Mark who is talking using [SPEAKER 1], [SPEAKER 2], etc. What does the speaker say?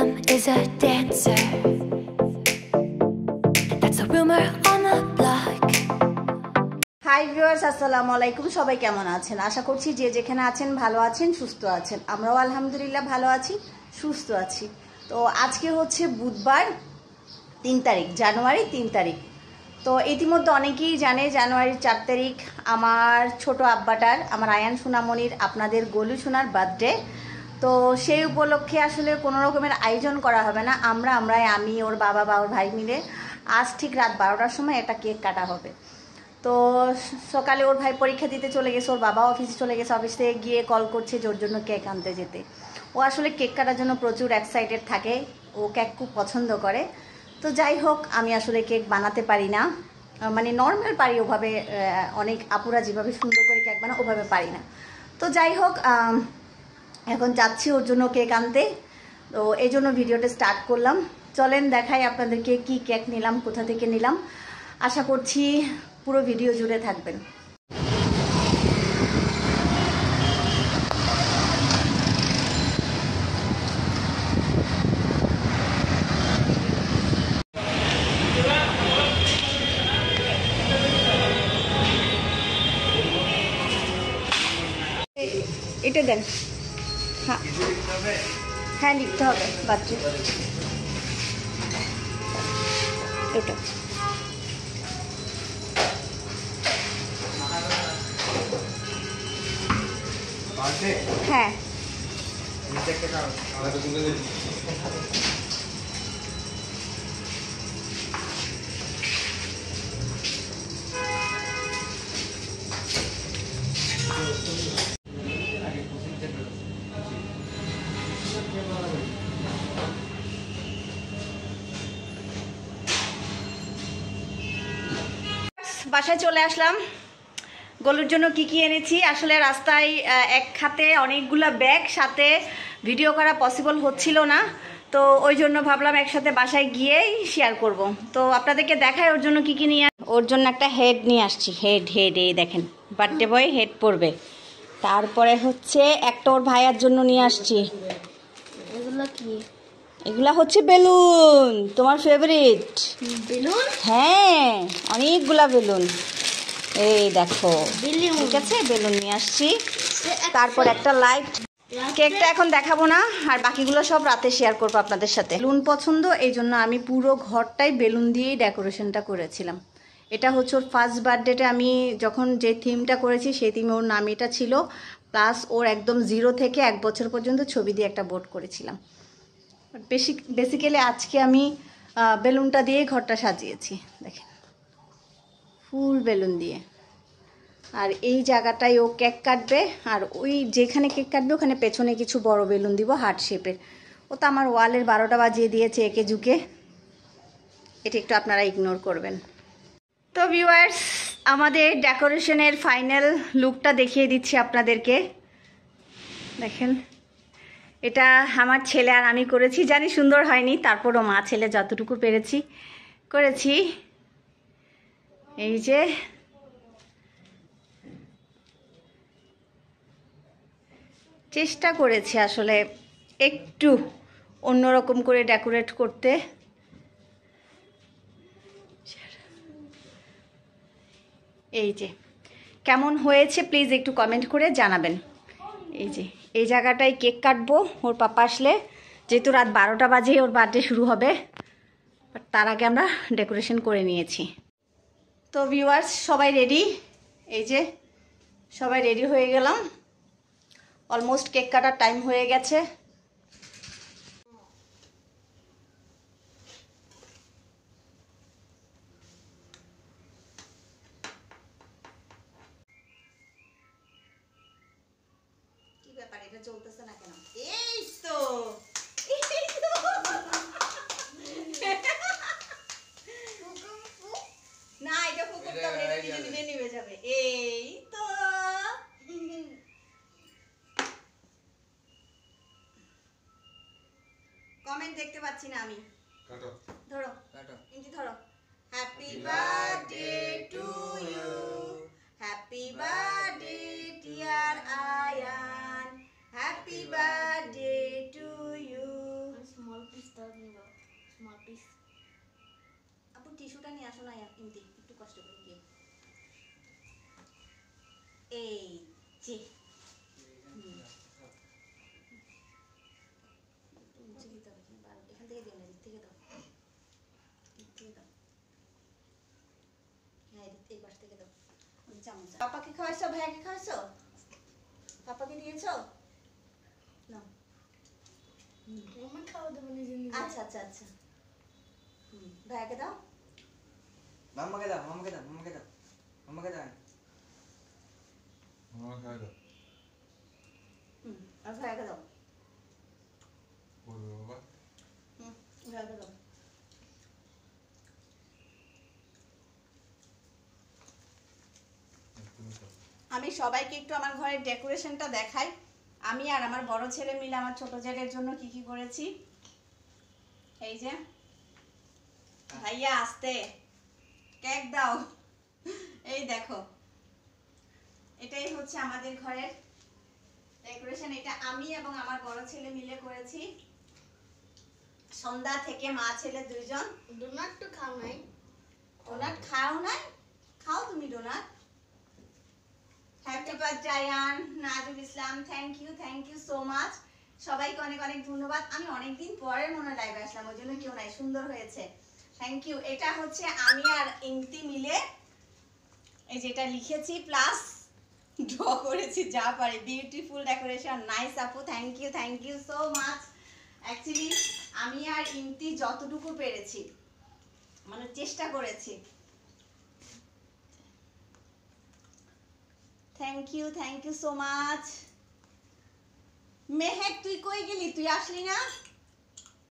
[SPEAKER 1] Liam is a dancer. That's a rumor on the block.
[SPEAKER 2] Hi viewers, আসসালামু আলাইকুম। সবাই কেমন আছেন? আশা করছি যে যেখানে আছেন ভালো আছেন, সুস্থ আছেন। আমরাও আলহামদুলিল্লাহ ভালো আছি, সুস্থ আছি। তো আজকে হচ্ছে বুধবার 3 তারিখ, জানুয়ারি 3 তারিখ। তো ইতিমধ্যে অনেকেই জানে জানুয়ারির 4 তারিখ আমার ছোট আব্বাটার, আমার আয়ান সোনামণির, আপনাদের গলু সোনার বার্থডে। তো সেই উপলক্ষে আসলে কোনো রকমের আয়োজন করা হবে না। আমি, ওর বাবা বা ওর ভাই মিলে আজ ঠিক রাত 12টার সময় একটা কেক কাটা হবে। তো সকালে ওর ভাই পরীক্ষা দিতে চলে গেছে, ওর বাবা অফিসে চলে গেছে, অফিস থেকে গিয়ে কল করছে যে ওর জন্য কেক আনতে যেতে। ও আসলে কেক কাটার জন্য প্রচুর এক্সাইটেড থাকে, ও কেক খুব পছন্দ করে। তো যাই হোক, আমি আসলে কেক বানাতে পারি না, মানে নর্মাল পারি, ওভাবে অনেক আপুরা যেভাবে সুন্দর করে কেক বানায় ওভাবে পারি না। তো যাই হোক, এখন যাচ্ছি ওর জন্য কেক আনতে। তো এই জন্য ভিডিওটা স্টার্ট করলাম। চলেন দেখাই আপনাদেরকে কি কেক নিলাম, কোথা থেকে নিলাম। আশা করছি পুরো ভিডিও জুড়ে থাকবেন। এটা দেন। হ্যাঁ হ্যাঁ, লিখতে হবে বাচ্চা। এটা হ্যাঁ, বাসায় চলে আসলাম। গলুর জন্য কি কি এনেছি, আসলে রাস্তায় এক হাতে অনেকগুলা ব্যাগ, সাথে ভিডিও করা পসিবল হচ্ছিল না। তো ওই জন্য ভাবলাম একসাথে বাসায় গিয়েই শেয়ার করব। তো আপনাদেরকে দেখাই ওর জন্য কি কি নিয়ে। ওর জন্য একটা হেড নিয়ে আসছি, হেড এই দেখেন, বার্থডে বয় হেড পরবে। তারপরে হচ্ছে একটা ওর ভাইয়ার জন্য নিয়ে আসছি।
[SPEAKER 3] এগুলো কি?
[SPEAKER 2] এগুলা হচ্ছে বেলুন, তোমার ফেভারিট
[SPEAKER 3] বেলুন।
[SPEAKER 2] হ্যাঁ, অনেকগুলা বেলুন, এই দেখো।
[SPEAKER 3] বেলুন।
[SPEAKER 2] ঠিক আছে, বেলুন নিয়ে আসছি। তারপর একটা লাইট। কেকটা এখন দেখাবো না, আর বাকিগুলো সব রাতে শেয়ার করবো আপনাদের সাথে। বেলুন পছন্দ, এই জন্য আমি পুরো ঘরটাই বেলুন দিয়েই ডেকোরেশনটা করেছিলাম। এটা হচ্ছে ওর ফার্স্ট বার্থডেতে আমি যখন যে থিমটা করেছি সেই থিমে ওর নাম এটা ছিল, প্লাস ওর একদম 0 থেকে 1 বছর পর্যন্ত ছবি দিয়ে একটা বোর্ড করেছিলাম। বেসিক্যালি আজকে আমি বেলুনটা দিয়ে ঘরটা সাজিয়েছি, দেখেন, ফুল বেলুন দিয়ে। আর এই জায়গাটায় ও কেক কাটবে, আর ওই যেখানে কেক কাটবে ওখানে পেছনে কিছু বড় বেলুন দিব হার্ট শেপের। ও তো আমার ওয়ালের 12টা বাজিয়ে দিয়েছে একে ঝুঁকে, এটা একটু আপনারা ইগনোর করবেন। তো ভিউয়ার্স, আমাদের ডেকোরেশনের ফাইনাল লুকটা দেখিয়ে দিচ্ছি আপনাদেরকে। দেখেন, এটা আমার ছেলে আর আমি করেছি, জানি সুন্দর হয়নি, তারপরও মা ছেলে যতটুকু পেরেছি করেছি। এই যে চেষ্টা করেছি আসলে একটু অন্যরকম করে ডেকোরেট করতে। এই যে কেমন হয়েছে প্লিজ একটু কমেন্ট করে জানাবেন। এই যে এই জায়গাটায় কেক কাটবো ওর পাপা আসলে, যেহেতু রাত 12টা বাজে ওর বার্থডে শুরু হবে, বাট তার আগে আমরা ডেকোরেশন করে নিয়েছি। তো ভিউয়ার্স, সবাই রেডি, এই যে সবাই রেডি হয়ে গেলাম। অলমোস্ট কেক কাটার টাইম হয়ে গেছে। কি ব্যাপার, এটা চলতেছে না কেন? এই তো না, এটা ফুকুর তো এটা নিজে নিজে নিভে যাবে। এই তো কমেন্ট দেখতে পাচ্ছি না আমি। কাটো, ধরো, কাটো, ইঞ্জি ধরো। Happy birthday to you, happy birthday dear Ayaan, happy birthday to you. নিয়ে আসো না ইমতি, একটু কষ্ট করে গিয়ে। এই যে নিচে দিতে হবে, এখান থেকে দিও না, এদিক থেকে দাও, এদিক থেকে দাও। হ্যাঁ, এদিক থেকে, পাশ থেকে দাও। চামচ। পাপাকে খাওয়াইছো, ভাইয়াকে খাওয়াইছো, পাপাকে দিয়েছো? না,
[SPEAKER 3] মামা খাওয়া দেবো নিজে নিজে।
[SPEAKER 2] আচ্ছা আচ্ছা আচ্ছা, ভাইয়াকে দাও।
[SPEAKER 4] মাম্মাকে দাও, মাম্মাকে দাও, মাম্মাকে দাও, মাম্মাকে দাও। মাম্মা খাওয়া দাও।
[SPEAKER 2] আর ভাইয়াকে দাও।
[SPEAKER 4] বলবো বাবা।
[SPEAKER 2] ভাইয়াকে দাও। আমি সবাইকে একটু আমার ঘরের ডেকোরেশনটা দেখাই। আমি আর আমার বড় ছেলে মিলে আমার ছোট জেলের জন্য কি কি করেছি। এই যে ভাইয়া আসতে কেক দাও, এই দেখো, এটাই হচ্ছে আমাদের ঘরের ডেকোরেশন। এটা আমি এবং আমার বড় ছেলে মিলে করেছি। সন্ধ্যা থেকে মা ছেলে দুইজন।
[SPEAKER 3] ডোনাট তো খাও নাই।
[SPEAKER 2] ডোনাট খাও নাই? খাও তুমি donut. Happy birthday Ayaan, Nazul Islam, thank you so much. সবাইকে অনেক অনেক ধন্যবাদ। আমি অনেকদিন পরে মনে লাইভে আসলাম, ওই জন্য কেউ নাই, সুন্দর হয়েছে, থ্যাংক ইউ। এটা হচ্ছে আমি আর ইমতি মিলে এই যেটা লিখেছি প্লাস ড্র করেছি যা পারি। বিউটিফুল ডেকোরেশন, নাইস আপু, thank you so much. Actually আমি আর ইমতি যতটুকু পেরেছি, মানে চেষ্টা করেছি। Thank you so much. Mehek তুই কই গেলি? তুই আসলি না?